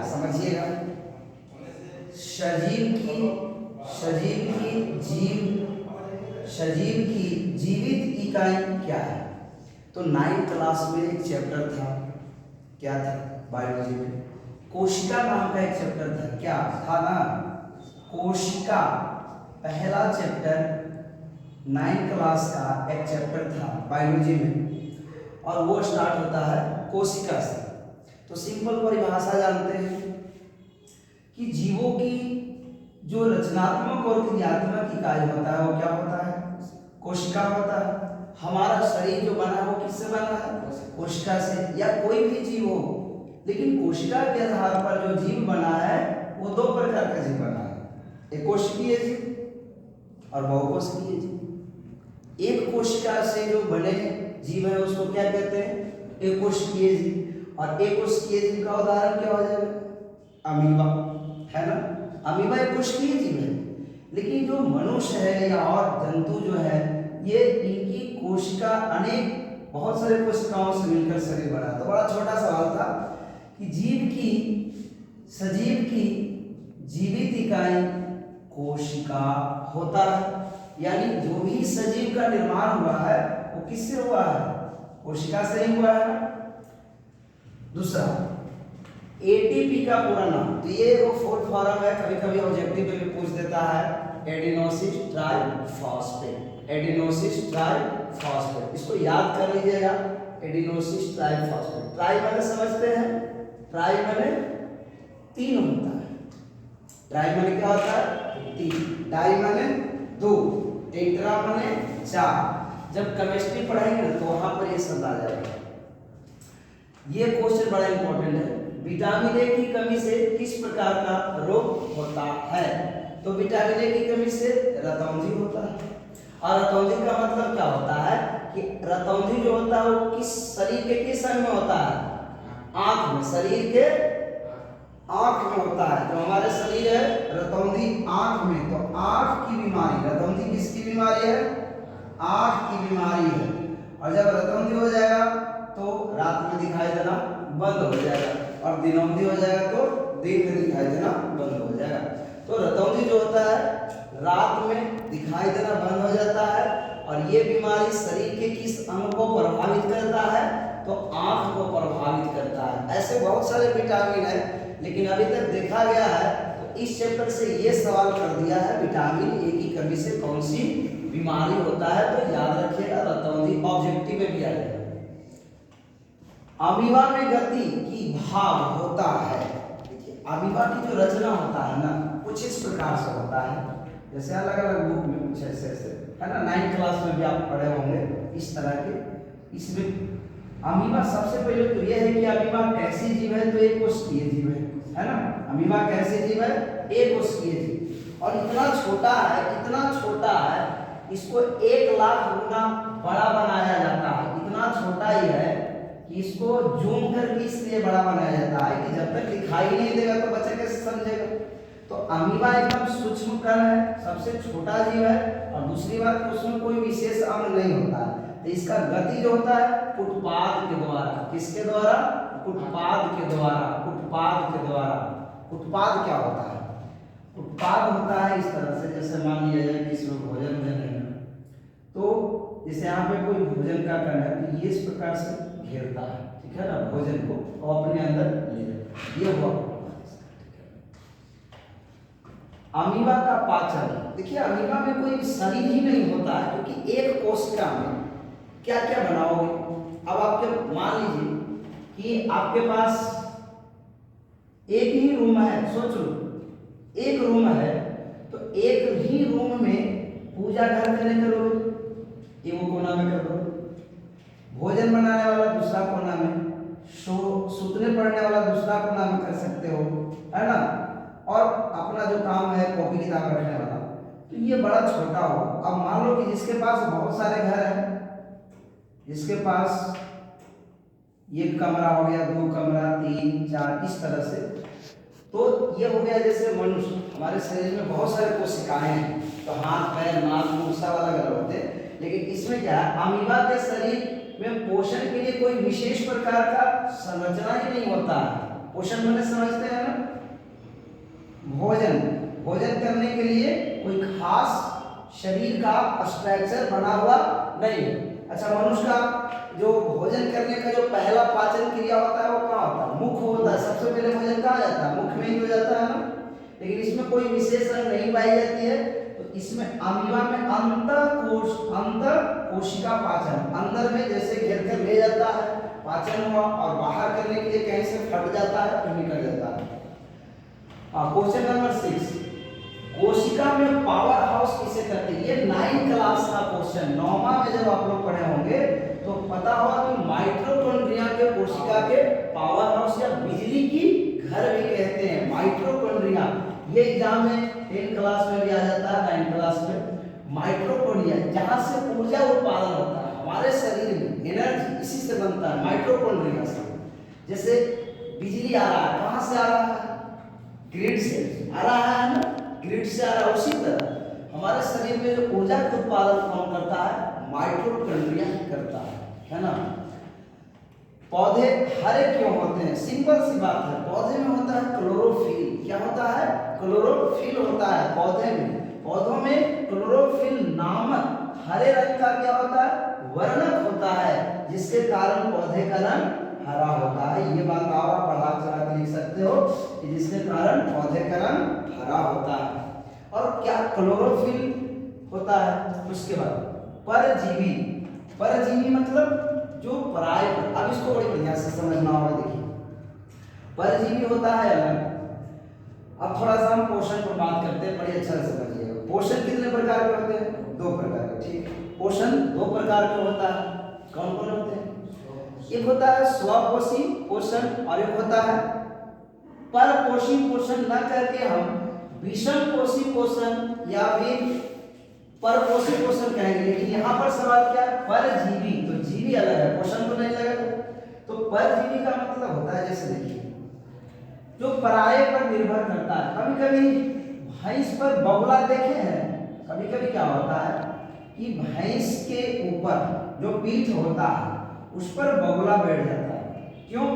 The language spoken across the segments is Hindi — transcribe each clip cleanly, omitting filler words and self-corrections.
समझिएगा। सजीव की जीवित इकाई क्या है? तो 9th क्लास में एक चैप्टर था, क्या था बायोलॉजी में, कोशिका नाम का एक चैप्टर था। क्या था ना, कोशिका। पहला चैप्टर 9th क्लास का एक चैप्टर था बायोलॉजी में, और वो स्टार्ट होता है कोशिका से। तो सिंपल परिभाषा जानते हैं कि जीवों की जो रचनात्मक और क्रियात्मक इकाई होता है वो क्या होता है? कोशिका होता है। हमारा शरीर जो बना है वो किससे बना है? कोशिका से। या कोई भी जीव हो, लेकिन कोशिका के आधार पर जो जीव बना है वो दो प्रकार का जीव बना है, एक कोशिकीय जीव और बहुकोशिकीय जीव। एक कोशिका से जो बने जीव है उसको क्या कहते हैं? एक कोशिकीय जीव। और एक कोशिकीय जीव का उदाहरण क्या हो जाएगा? अमीबा, है ना। अमीबा एक कोशिकीय जीव है, लेकिन जो मनुष्य है या और जंतु जो है, ये इनकी कोशिका अनेक बहुत सारे कोशिकाओं से मिलकर शरीर बना। तो बड़ा छोटा सवाल था कि सजीव की जीवित इकाई कोशिका होता है, यानी जो भी सजीव का निर्माण हुआ है वो किससे हुआ है? कोशिका से ही हुआ है। दूसरा, एटीपी का पूरा नाम, तो ये वो फुल फॉर्म है, कभी कभी ऑब्जेक्टिव में भी पूछ देता है, एडेनोसिस ट्राइफॉस्फेट। एडेनोसिस ट्राइफॉस्फेट, इसको याद कर लीजिएगा, एडेनोसिस ट्राइफॉस्फेट। ट्राई माने समझते हैं? ट्राई माने 3 होता है। ट्राई माने क्या होता है? 3। डाई माने 2। टेट्रा माने 4। जब केमिस्ट्री पढ़ेंगे ना तो वहां पर ये शब्द आ जाएगा। ये क्वेश्चन बड़ा इंपॉर्टेंट है। विटामिन ए की कमी से किस प्रकार का रोग होता है? तो विटामिन ए की कमी से रतौंधी होता है। और रतौंधी का मतलब क्या होता है कि रतौंधी जो होता है वो किस शरीर के किस अंग में होता है? आंख में। शरीर के आंख में होता है। जो हमारे शरीर है रतौंधी आंख में। तो आंख की बीमारी, रतौंधी किसकी बीमारी है? आंख की बीमारी है। और जब रतौंधी हो जाएगा तो रात में दिखाई देना बंद हो जाएगा, और दिनौंधी हो जाएगा तो दिन में दिखाई देना बंद हो जाएगा। तो रतौंधी जो होता है रात में दिखाई देना बंद हो जाता है, और ये बीमारी शरीर के किस अंग को प्रभावित करता है? तो आंख को प्रभावित करता है। ऐसे बहुत सारे विटामिन है, लेकिन अभी तक देखा गया है तो इस चैप्टर से ये सवाल कर दिया है, विटामिन ए की कमी से कौन सी बीमारी होता है? तो याद रखिएगा, रतौंधी ऑब्जेक्टिव में भी आ जाएगा। अमीबा में गति की भाग होता है। देखिए, अमीबा की जो रचना होता है ना कुछ इस प्रकार से होता है, जैसे अलग अलग बुक में कुछ ऐसे ऐसे है ना, 9th क्लास में भी आप पढ़े होंगे इस तरह के। इसमें अमीबा सबसे पहले तो यह है कि अमीबा कैसी जीव है? तो एक कोशिकीय जीव है ना। अमीबा कैसी जीव है? एक कोशिकीय जीव। और इतना छोटा है, इसको 1 लाख गुना बड़ा बनाया जाता है। इतना छोटा ही है कि इसको जूम करके इसलिए बड़ा बनाया जाता है कि जब तक दिखाई नहीं देगा तो बच्चा कैसे समझेगा। तो अमीबा एकदम सूक्ष्म कण है, सबसे छोटा जीव है, और दूसरी बात उसमें कोई विशेष अंग नहीं होता है। तो इसका गति जो होता है पुटपाद के द्वारा। किसके द्वारा? पुटपाद के द्वारा। पुटपाद क्या होता है? पुटपाद होता है इस तरह से, जैसे मान लिया जाए कि इसमें भोजन है, तो जैसे यहाँ पे कोई भोजन का कण है तो ये इस प्रकार से घेरता है, ठीक है ना, भोजन को और अपने अंदर ले लेता है। ये हुआ अमीबा का पाचन। देखिए, अमीबा में कोई शरीर ही नहीं होता है, क्योंकि एक कोशिका में क्या क्या बनाओगे? अब आपके मान लीजिए कि आपके पास एक ही रूम है, सोच लो एक रूम है, तो एक ही रूम में पूजा घर में नहीं करोगे, एक कोना में कर दो, भोजन बनाने वाला दूसरा कोना में, सुतने पढ़ने वाला दूसरा कोना में कर सकते हो, है ना, और अपना जो काम है कॉपी किताब रखने वाला, तो ये बड़ा छोटा हो। अब मान लो कि जिसके पास बहुत सारे घर हैं, जिसके पास 1 कमरा हो गया, 2 कमरा, 3, 4 इस तरह से, तो ये हो गया जैसे मनुष्य, हमारे शरीर में बहुत सारे कोशिकाएं हैं, तो हाथ पैर नाक मुंह सब अलग अलग होते हैं। लेकिन इसमें क्या है, अमीबा के शरीर में पोषण के लिए कोई विशेष प्रकार का संरचना ही नहीं होता है। पोषण मैंने समझते हैं ना, भोजन भोजन करने के लिए कोई खास शरीर का स्ट्रक्चर बना हुआ नहीं है। अच्छा, मनुष्य का जो भोजन करने का जो पहला पाचन क्रिया होता है वो कहाँ होता है? मुख होता है। सबसे पहले भोजन कहाँ जाता है? मुख में ही हो जाता है ना। लेकिन इसमें कोई विशेष अंग नहीं पाई जाती है। तो इसमें अमीबा में अंतर कोशिका पाचन, अंदर में जैसे घेर कर ले जाता है, पाचन हुआ और बाहर करने के लिए कहीं से फट जाता है फिर निकल जाता है। क्वेश्चन नंबर 6, कोशिका में पावर हाउस किसे कहते हैं? ये 9 क्लास का क्वेश्चन, 9वां में जब आप लोग पढ़े होंगे तो पता होगा कि माइटोकॉन्ड्रिया के कोशिका के पावर हाउस या बिजली की घर भी कहते हैं, माइटोकॉन्ड्रिया। ये एग्जाम में 10 क्लास में भी आ जाता है, 9 क्लास में। माइटोकॉन्ड्रिया जहां से ऊर्जा उत्पादन होता है हमारे शरीर में, एनर्जी इसी से बनता है, माइटोकॉन्ड्रिया से। जैसे बिजली आ रहा है, कहां से आ रहा है? ग्रिड से आ रहा है ना, ग्रिड से आ रहा है। उसी तरह हमारे शरीर में जो ऊर्जा का उत्पादन कौन करता है? माइटोकॉन्ड्रिया करता है ना। पौधे हरे क्यों होते हैं? सिंपल सी बात है, पौधे में होता है क्लोरोफिल। क्या होता है? क्लोरोफिल होता है पौधे में। पौधों में क्लोरोफिल नामक हरे रंग का क्या होता है? वर्णक होता है, जिसके कारण पौधे का रंग हरा होता है। ये बात और आप पढ़ा चढ़ा के लिख सकते हो कि जिसके कारण पौधे का रंग हरा होता है। और क्या क्लोरोफिल होता है? उसके बाद परजीवी। परजीवी मतलब जो पराय, अब इसको बड़ी बढ़िया से समझना होगा। देखिए, परजीवी होता है अलग। अब थोड़ा सा हम पोषण पर बात करते हैं, बड़ी अच्छा से समझिएगा। पोषण कितने प्रकार के होते हैं? 2 प्रकार के। ठीक, पोषण 2 प्रकार के होता है। कौन कौन होते हैं? एक होता है स्वपोषी पोषण और एक होता है परपोषी पोषण। न करके हम विषम पोषी पोषण या फिर परपोषी पोषण कहेंगे। लेकिन यहाँ पर सवाल क्या है? परजीवी। तो जीवी अलग है, पोषण तो नहीं लगेगा। तो परजीवी का मतलब होता है, जैसे देखिए, जो पराये पर निर्भर करता है। कभी कभी भैंस पर बगुला देखे हैं? कभी कभी क्या होता है कि भैंस के ऊपर जो पीठ होता है उस पर बगुला बैठ जाता है। क्यों?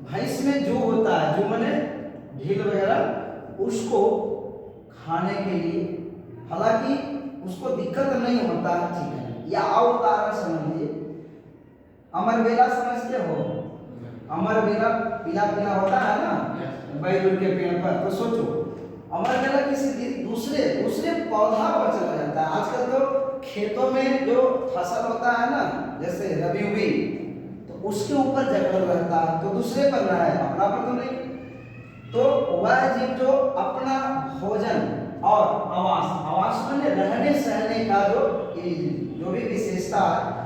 भैंस में जो होता है, जो मैंने ढील वगैरह, उसको खाने के लिए, हालांकि उसको दिक्कत नहीं होता है। ठीक है, या और उदाहरण समझिए, अमरबेला समझते हो? अमरबेला पीला पीला होता है ना बैगन के पेड़ पर। तो सोचो, अमरबेला किसी दूसरे पौधा पर चला जाता है। आजकल तो खेतों में जो फसल होता है ना, जैसे रबी हुई, तो उसके ऊपर जकड़ रहता है, तो दूसरे पर रहा है, अपना पर तो नहीं। तो वह जीव जो अपना भोजन और आवास में रहने सहने का जो भी विशेषता है,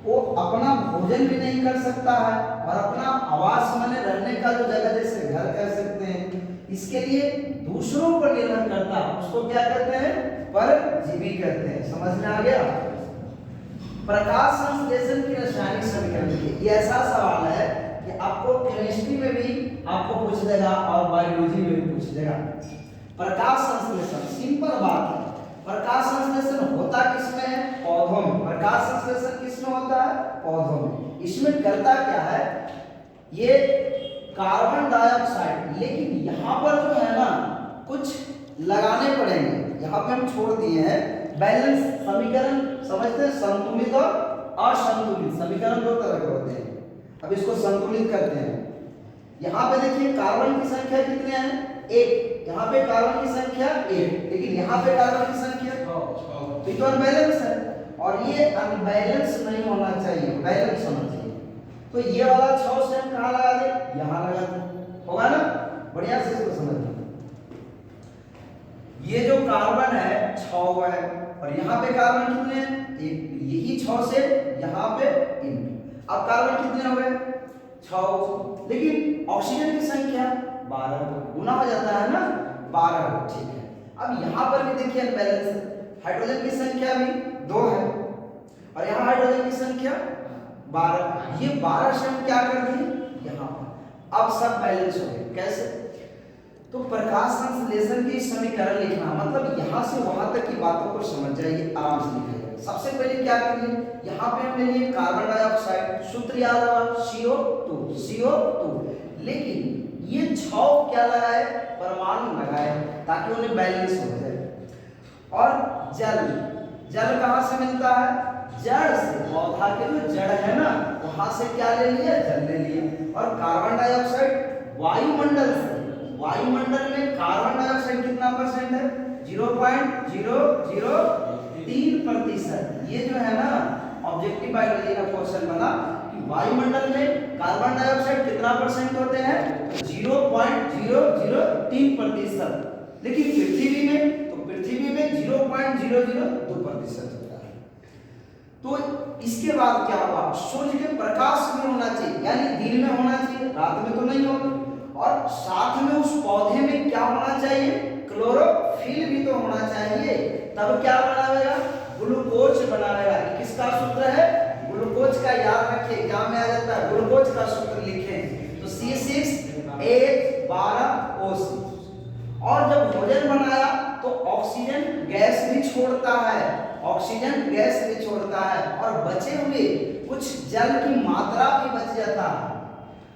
वो अपना भोजन भी नहीं कर सकता है और अपना आवास में रहने का जो जगह, जैसे घर कह सकते हैं, इसके लिए दूसरों पर निर्भर करता है। उसको क्या कहते हैं? परजीवी कहते हैं। समझ में आ गया? प्रकाश संश्लेषण की रासायनिक समीकरण लिखिए। ये ऐसा सवाल है कि आपको केमिस्ट्री में भी आपको पूछ देगा और बायोलॉजी में भी पूछ देगा। प्रकाश संश्लेषण सिंपल बात है। प्रकाश संश्लेषण होता किसमें है? पौधों में। प्रकाश संश्लेषण किसमें होता है? पौधों में। इसमें करता क्या है? ये कार्बन डाइऑक्साइड, लेकिन यहाँ पर जो है ना कुछ लगाने पड़ेंगे। यहाँ पे हम छोड़ दिए हैं बैलेंस समीकरण, समझते हैं? संतुलित और असंतुलित समीकरण 2 तरह के होते हैं। अब इसको संतुलित करते हैं। यहाँ पे देखिए, कार्बन की संख्या कितने हैं? 1। यहाँ पे कार्बन की संख्या 1, लेकिन यहाँ पे कार्बन की संख्या 6। तो अनबैलेंस है और ये अनबैलेंस नहीं होना चाहिए, बैलेंस होना चाहिए। तो ये वाला 6 से हम कहाँ लगा दें? यहाँ लगा दें, होगा ना? बढ़िया से इसको समझना। ये जो कार्बन है 6 है और यहाँ पे कार्बन कितने हैं? 1। यही 6 से यहाँ पे 1। अब कार्बन कितने हो गए? 6। लेकिन ऑक्सीजन की संख्या 12 गुना हो जाता है ना, 12। ठीक है, अब यहाँ पर भी देखिए अनबैलेंस है। हाइड्रोजन की संख्या भी 2 है और यहाँ हाइड्रोजन की संख्या 12। ये 12 से हम क्या कर दिए? यहाँ पर। अब सब बैलेंस हो गए। कैसे? तो प्रकाश संश्लेषण के समीकरण लिखना, मतलब यहाँ से वहां तक की बातों को समझ जाइए, आराम से लिखा जाए। सबसे पहले क्या करिए? यहाँ पे हमने लिए कार्बन डाइऑक्साइड, सूत्र याद होगा CO2। लेकिन ये 6 क्या लगाए, परमाणु लगाए, ताकि उन्हें बैलेंस हो जाए। और जल, जल कहाँ से मिलता है, जड़ से, पौधा के जो जड़ है ना वहां से क्या ले लिया, जल ले लिया। और कार्बन डाइऑक्साइड वायुमंडल से, वायुमंडल में कार्बन डाइऑक्साइड कितना परसेंट है, 0.003%। ये जो है ना ऑब्जेक्टिव बायोलॉजी का क्वेश्चन बना कि वायुमंडल में कार्बन डाइऑक्साइड कितना परसेंट होते हैं, 0.003%। लेकिन पृथ्वी में, तो पृथ्वी में 0.002% होता है। तो इसके बाद क्या हुआ, सूर्य के प्रकाश में होना चाहिए, यानी दिन में होना चाहिए, रात में तो नहीं होगा। और साथ में उस पौधे में क्या होना चाहिए, क्लोरोफिल भी तो होना चाहिए, तब क्या बनाएगा, ग्लूकोज बनाएगा। किसका सूत्र है, ग्लूकोज का, याद रखिए एग्जाम में आ जाता है, ग्लूकोज का सूत्र लिखें तो C6H12O6। और जब भोजन बनाया तो ऑक्सीजन गैस भी छोड़ता है, ऑक्सीजन गैस भी छोड़ता है, और बचे हुए कुछ जल की मात्रा भी बच जाता है।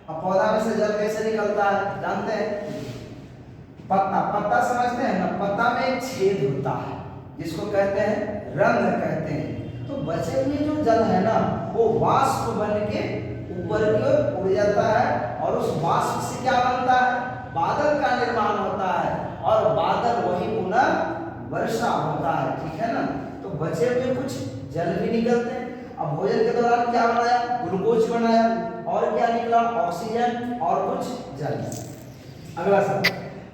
अब पौधा में से जल कैसे निकलता है जानते हैं, पत्ता, पत्ता समझते हैं ना, पत्ता में एक छेद होता है जिसको कहते हैं रंध्र कहते हैं। तो बचे हुए जो जल है ना वो वाष्प बन के ऊपर की ओर उड़ जाता है, और उस वाष्प से क्या बनता है, बादल का निर्माण होता है, और बादल वही पुनः वर्षा होता है, ठीक है ना। तो बचे हुए कुछ जल भी निकलते हैं। अब भोजन के दौरान क्या बनाया, ग्लूकोज बनाया, और क्या निकला, ऑक्सीजन और कुछ जल। अगला सवाल,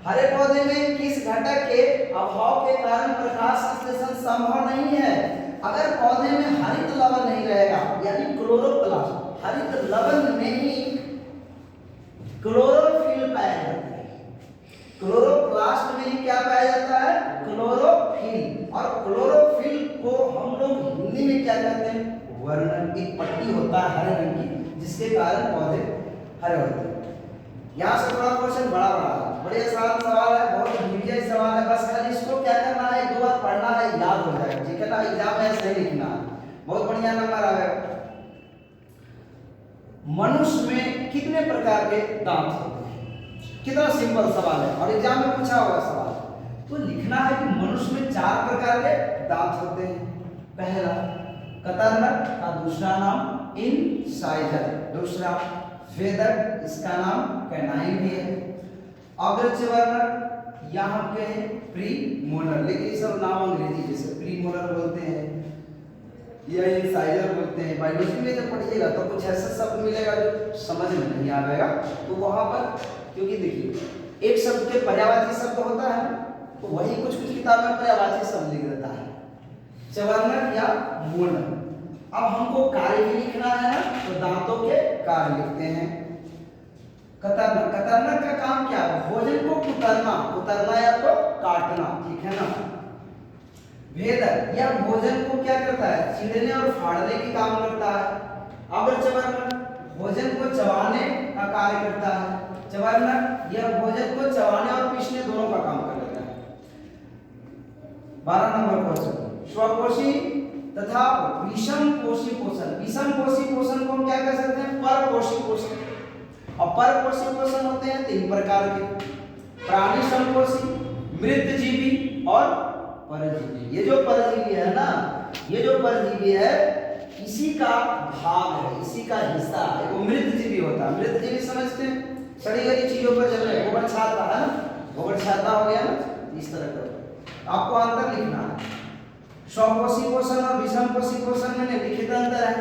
हरे पौधे में किस घटक के अभाव के कारण प्रकाश संश्लेषण संभव नहीं है। अगर पौधे में हरित लवण नहीं रहेगा, यानी क्लोरोप्लास्ट, हरित लवण में ही क्लोरोफिल पाया जाता है, क्लोरोप्लास्ट में ही क्या पाया जाता है, क्लोरोफिल। और क्लोरोफिल को हम लोग हिंदी में क्या कहते हैं, वर्णन, एक पट्टी होता है हरे रंग की जिसके कारण पौधे हरे होते हैं। यहाँ से थोड़ा क्वेश्चन बड़ा बड़े आसान सवाल है, बहुत मीडिया सवाल है, बस खाली इसको क्या करना है, 2 बार पढ़ना है, याद हो जाएगा, ठीक है ना। एग्जाम में ऐसे ही लिखना है, बहुत बढ़िया नंबर आएगा। मनुष्य में कितने प्रकार के दांत होते हैं, कितना सिंपल सवाल है और एग्जाम में पूछा हुआ सवाल। तो लिखना है कि मनुष्य में 4 प्रकार के दांत होते हैं। पहला कतरनक का दूसरा नाम इंसाइजर, दूसरा वेदक, इसका नाम कैनाइन भी है। अग्रचवर्णक यहाँ पे है प्रीमोलर, लेकिन ये सब नाम अंग्रेजी, जैसे प्रीमोलर बोलते हैं या इंसाइजर बोलते हैं। बायोलॉजी में जब पढ़िएगा तो कुछ ऐसा शब्द मिलेगा जो समझ में नहीं आएगा, तो वहां पर क्योंकि देखिए एक शब्द के पर्यायवाची शब्द होता है, तो वही कुछ किताब में पर्यायवाची शब्द लिख देता है, चवर्णक या मोलक। अब हमको कार्य भी लिखना है ना, तो दांतों के कार्य लिखते हैं। कतरनक, कतरनक का काम क्या है, भोजन को कुतरना, कुतरना या तो काटना, ठीक है ना। भेदक या भोजन को क्या करता है, छीलने और फाड़ने के काम करता है। अग्रचवर्णक भोजन को चबाने का कार्य करता है। चवर्णक यह भोजन को चबाने और पीसने दोनों का काम कर लेता है। 12 नंबर क्वेश्चन, स्वकोशी तथा विषम कोशी पोषण। विषम कोशी पोषण को हम क्या कह सकते हैं, परकोशी पोषण। और परकोशी पोषण होते हैं 3 प्रकार के, प्राणी समकोशी, मृतजीवी और परजीवी। ये जो परजीवी है ना, ये जो परजीवी है इसी का भाग है, इसी का हिस्सा है, वो मृतजीवी होता है। मृतजीवी समझते हैं, सड़ी गली चीजों पर चल रहे, गोबर छाता है ना, गोबर छाता हो गया ना, इस तरह का आपको अंतर लिखना है। स्वकोशी पोषण और विषम कोशी पोषण में लिखित अंतर है।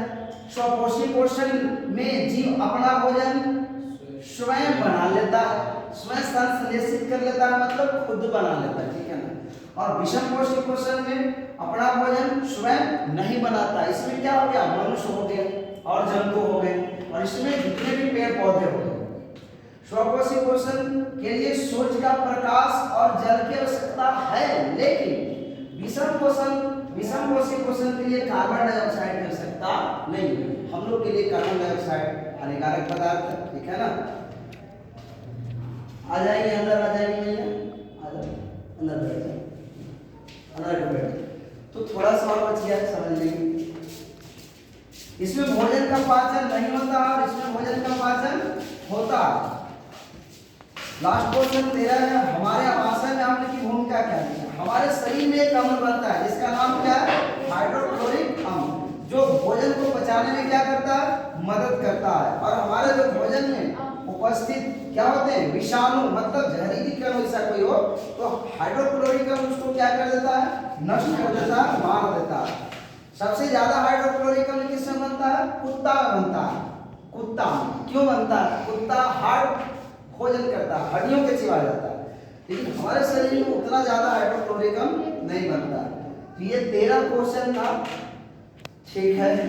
स्वकोशी पोषण में जीव अपना भोजन स्वयं बना लेता है, स्वयं संश्लेषित कर लेता है, मतलब खुद बना लेता है, ठीक है ना। और विषम कोशी पोषण में अपना भोजन स्वयं नहीं बनाता। इसमें क्या हो गया, मनुष्य हो गए और जंतु हो गए, और इसमें जितने भी पेड़ पौधे हो गए। स्वकोशी पोषण के लिए सूर्य का प्रकाश और जल की आवश्यकता है, लेकिन विषम कोशी पोषण के लिए कार्बन डाइऑक्साइड की आवश्यकता नहीं है। हम लोग के लिए कार्बन डाइऑक्साइड हानिकारक पदार्थ है, ठीक है ना। आ जाएंगे अंदर, आ जाएंगे भैया, आ जाओ अंदर बैठ जाओ, अंदर बैठ। तो थोड़ा सा और बचिए समझ लेंगे। इसमें भोजन का पाचन नहीं होता और इसमें भोजन का पाचन होता है। लास्ट क्वेश्चन 13 है, हमारे आवासन में अम्ल की भूमिका क्या है? हमारे शरीर में एक अम्ल बनता है जिसका नाम क्या है? हाइड्रोक्लोरिक अम्ल, जो भोजन को पचाने में क्या करता है? मदद करता है। और हमारे जो भोजन में उपस्थित क्या होते हैं? विषाणु, मतलब जहरीली कण ऐसा कोई हो तो हाइड्रोक्लोरिक अम्ल उसको क्या कर देता है? नष्ट कर देता है, मार देता है। सबसे ज्यादा हाइड्रोक्लोरिक अम्ल किसमें बनता है? कुत्ता में बनता है। कुत्ता क्यों बनता है? कुत्ता हार्ड भोजन करता है, हड्डियों के चिपा जाता है, लेकिन हमारे शरीर में उतना ज्यादा हाइड्रोक्लोरिक अम्ल नहीं बनता। तो ये 13 क्वेश्चन था, ठीक है।